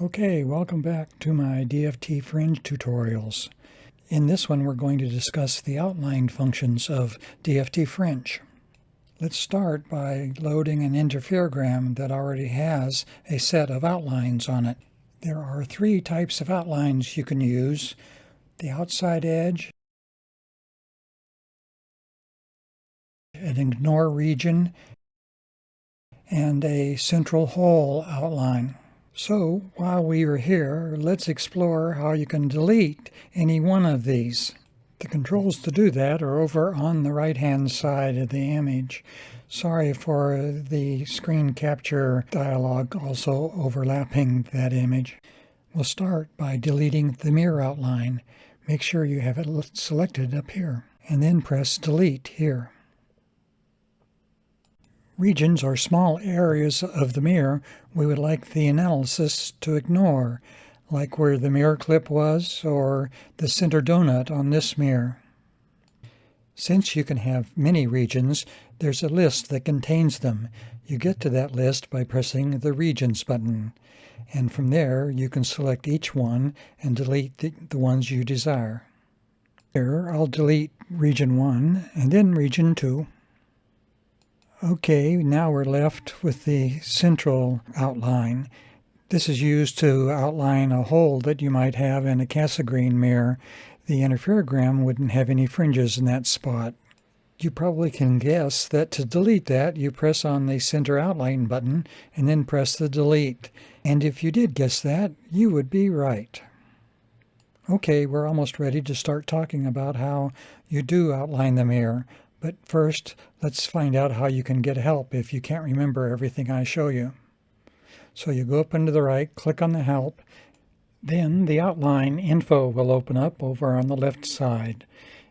Okay, welcome back to my DFTFringe tutorials. In this one we're going to discuss the outline functions of DFTFringe. Let's start by loading an interferogram that already has a set of outlines on it. There are three types of outlines you can use: the outside edge, an ignore region, and a central hole outline. So, while we are here, let's explore how you can delete any one of these. The controls to do that are over on the right-hand side of the image. Sorry for the screen capture dialog also overlapping that image. We'll start by deleting the mirror outline. Make sure you have it selected up here, and then press Delete here. Regions are small areas of the mirror we would like the analysis to ignore, like where the mirror clip was or the center donut on this mirror. Since you can have many regions, there's a list that contains them. You get to that list by pressing the Regions button, and from there you can select each one and delete the ones you desire. Here I'll delete Region 1 and then Region 2. Okay, now we're left with the central outline. This is used to outline a hole that you might have in a Cassegrain mirror. The interferogram wouldn't have any fringes in that spot. You probably can guess that to delete that, you press on the center outline button and then press the delete. And if you did guess that, you would be right. Okay, we're almost ready to start talking about how you do outline the mirror. But first, let's find out how you can get help if you can't remember everything I show you. So you go up and to the right, click on the Help, then the Outline Info will open up over on the left side.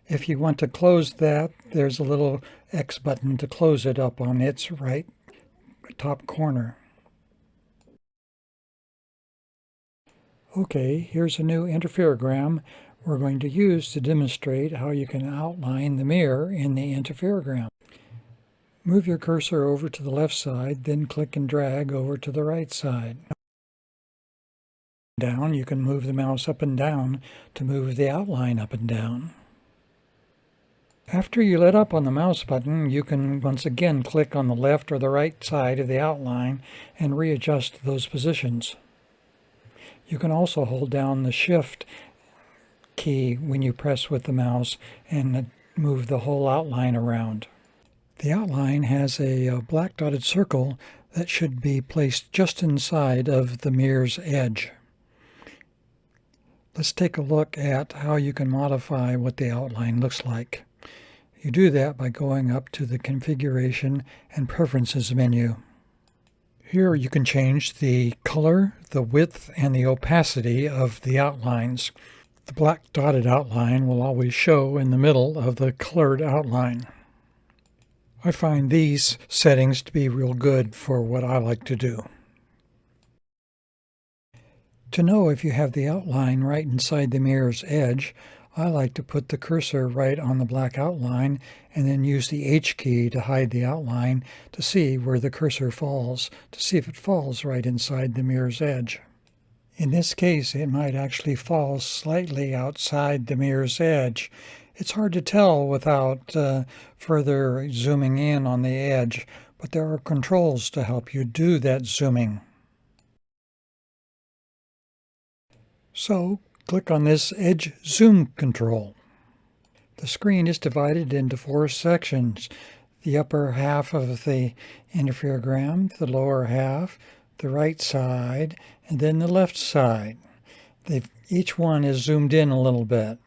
If you want to close that, there's a little X button to close it up on its right top corner. Okay, here's a new interferogram we're going to use to demonstrate how you can outline the mirror in the interferogram. Move your cursor over to the left side, then click and drag over to the right side. Down, you can move the mouse up and down to move the outline up and down. After you let up on the mouse button, you can once again click on the left or the right side of the outline and readjust those positions. You can also hold down the Shift key when you press with the mouse and move the whole outline around. The outline has a black dotted circle that should be placed just inside of the mirror's edge. Let's take a look at how you can modify what the outline looks like. You do that by going up to the Configuration and Preferences menu. Here you can change the color, the width, and the opacity of the outlines. The black dotted outline will always show in the middle of the colored outline. I find these settings to be real good for what I like to do. To know if you have the outline right inside the mirror's edge, I like to put the cursor right on the black outline and then use the H key to hide the outline to see where the cursor falls, to see if it falls right inside the mirror's edge. In this case, it might actually fall slightly outside the mirror's edge. It's hard to tell without further zooming in on the edge, but there are controls to help you do that zooming. So, click on this Edge Zoom control. The screen is divided into 4 sections: the upper half of the interferogram, the lower half, the right side, and then the left side. Each one is zoomed in a little bit.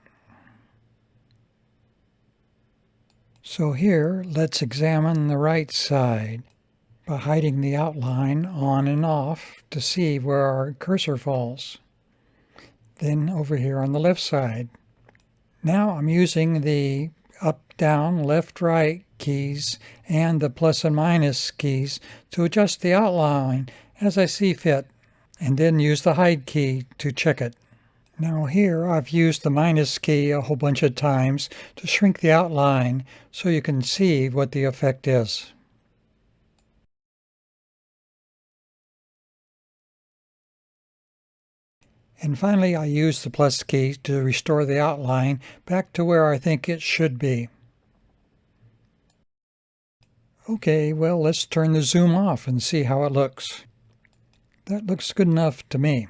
So here, let's examine the right side by hiding the outline on and off to see where our cursor falls. Then over here on the left side. Now I'm using the up, down, left, right keys and the plus and minus keys to adjust the outline as I see fit, and then use the hide key to check it. Now here I've used the minus key a whole bunch of times to shrink the outline so you can see what the effect is. And finally, I use the plus key to restore the outline back to where I think it should be. Okay, well, let's turn the zoom off and see how it looks. That looks good enough to me.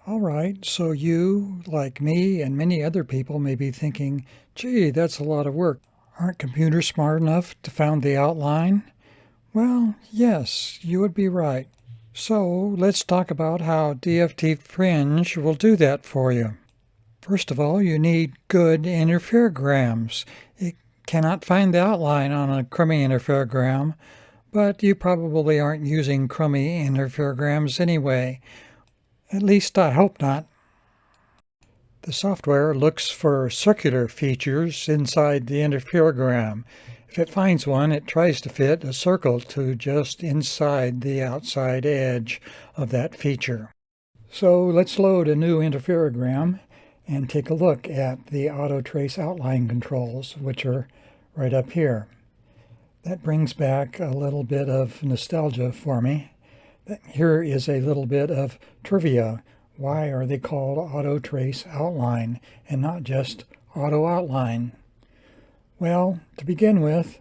All right, so you, like me and many other people, may be thinking, gee, that's a lot of work. Aren't computers smart enough to find the outline? Well, yes, you would be right. So let's talk about how DFTFringe will do that for you. First of all, you need good interferograms. It cannot find the outline on a crummy interferogram, but you probably aren't using crummy interferograms anyway. At least I hope not. The software looks for circular features inside the interferogram. If it finds one, it tries to fit a circle to just inside the outside edge of that feature. So let's load a new interferogram and take a look at the auto trace outline controls, which are right up here. That brings back a little bit of nostalgia for me. Here is a little bit of trivia. Why are they called auto trace outline and not just auto outline? Well, to begin with,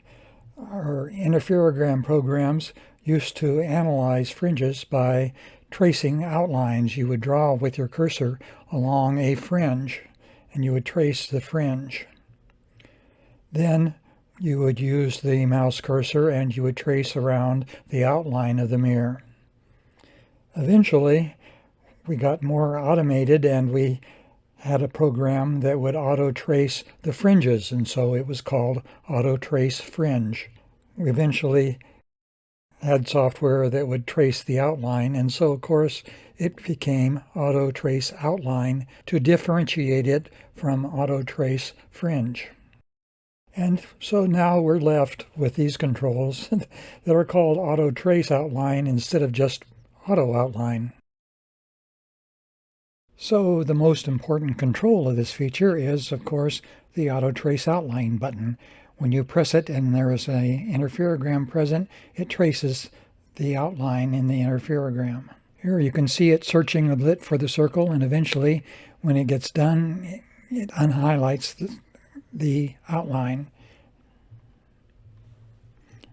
our interferogram programs used to analyze fringes by tracing outlines. You would draw with your cursor along a fringe, and you would trace the fringe. Then you would use the mouse cursor and you would trace around the outline of the mirror. Eventually, we got more automated and we had a program that would auto trace the fringes, and so it was called auto trace fringe. We eventually had software that would trace the outline, and so of course it became auto trace outline to differentiate it from auto trace fringe. And so now we're left with these controls that are called auto trace outline instead of just auto outline. So the most important control of this feature is, of course, the Auto Trace Outline button. When you press it and there is an interferogram present, it traces the outline in the interferogram. Here you can see it searching a bit for the circle, and eventually, when it gets done, it unhighlights the outline.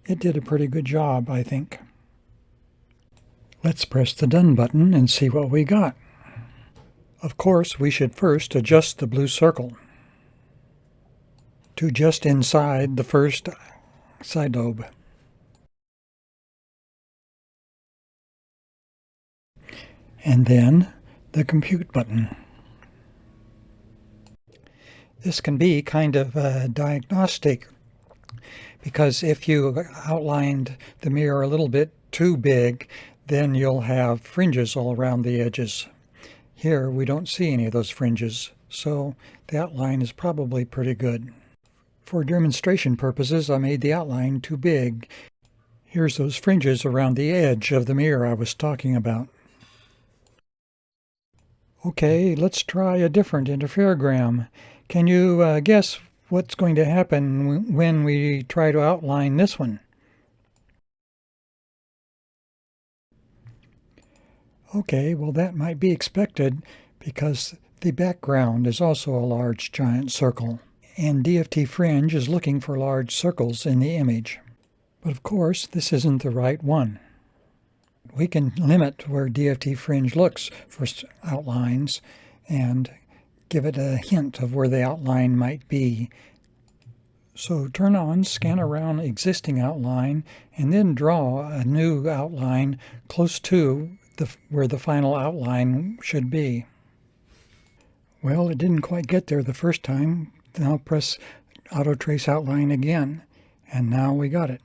It did a pretty good job, I think. Let's press the Done button and see what we got. Of course, we should first adjust the blue circle to just inside the first side lobe. And then the Compute button. This can be kind of a diagnostic, because if you outlined the mirror a little bit too big, then you'll have fringes all around the edges. Here we don't see any of those fringes, so the outline is probably pretty good. For demonstration purposes, I made the outline too big. Here's those fringes around the edge of the mirror I was talking about. Okay, let's try a different interferogram. Can you guess what's going to happen when we try to outline this one? Okay, well that might be expected because the background is also a large giant circle, and DFTFringe is looking for large circles in the image. But of course, this isn't the right one. We can limit where DFTFringe looks for outlines and give it a hint of where the outline might be. So turn on Scan Around Existing Outline and then draw a new outline close to where the final outline should be. Well, it didn't quite get there the first time. Now press Auto Trace Outline again, and now we got it.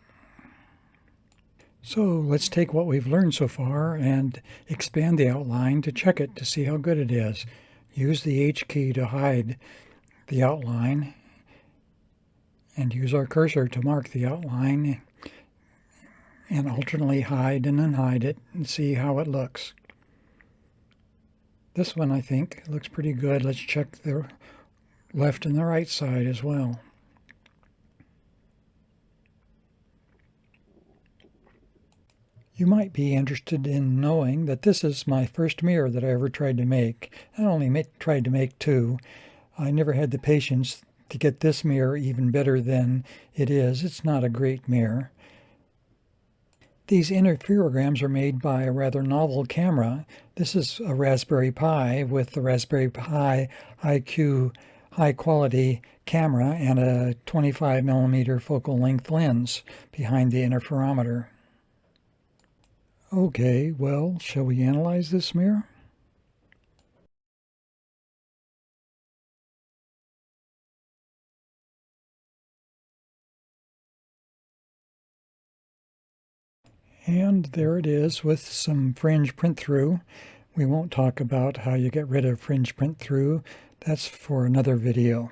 So let's take what we've learned so far and expand the outline to check it to see how good it is. Use the H key to hide the outline, and use our cursor to mark the outline, and alternately hide and unhide it and see how it looks. This one, I think, looks pretty good. Let's check the left and the right side as well. You might be interested in knowing that this is my first mirror that I ever tried to make. I only tried to make two. I never had the patience to get this mirror even better than it is. It's not a great mirror. These interferograms are made by a rather novel camera. This is a Raspberry Pi with the Raspberry Pi IQ high-quality camera and a 25mm focal length lens behind the interferometer. Okay, well, shall we analyze this mirror? And there it is with some fringe print through. We won't talk about how you get rid of fringe print through. That's for another video.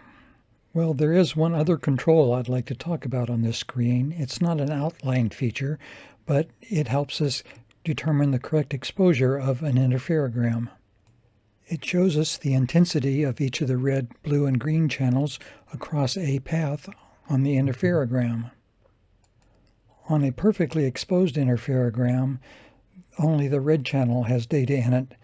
Well, there is one other control I'd like to talk about on this screen. It's not an outline feature, but it helps us determine the correct exposure of an interferogram. It shows us the intensity of each of the red, blue, and green channels across a path on the interferogram. On a perfectly exposed interferogram, only the red channel has data in it.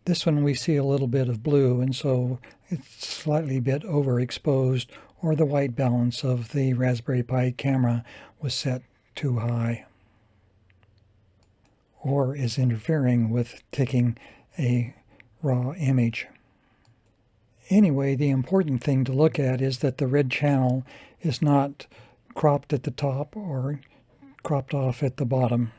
This one we see a little bit of blue, and so it's slightly bit overexposed, or the white balance of the Raspberry Pi camera was set too high, or is interfering with taking a raw image. Anyway, the important thing to look at is that the red channel is not cropped at the top or cropped off at the bottom,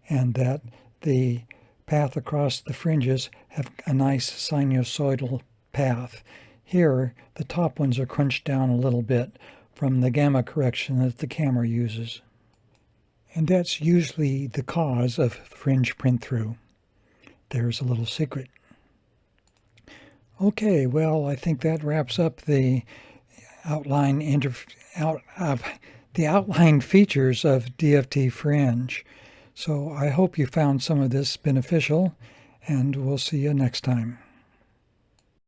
and that the path across the fringes have a nice sinusoidal path. Here, the top ones are crunched down a little bit from the gamma correction that the camera uses. And that's usually the cause of fringe print-through. There's a little secret. Okay, well, I think that wraps up the outline features of DFTFringe. So I hope you found some of this beneficial, and we'll see you next time.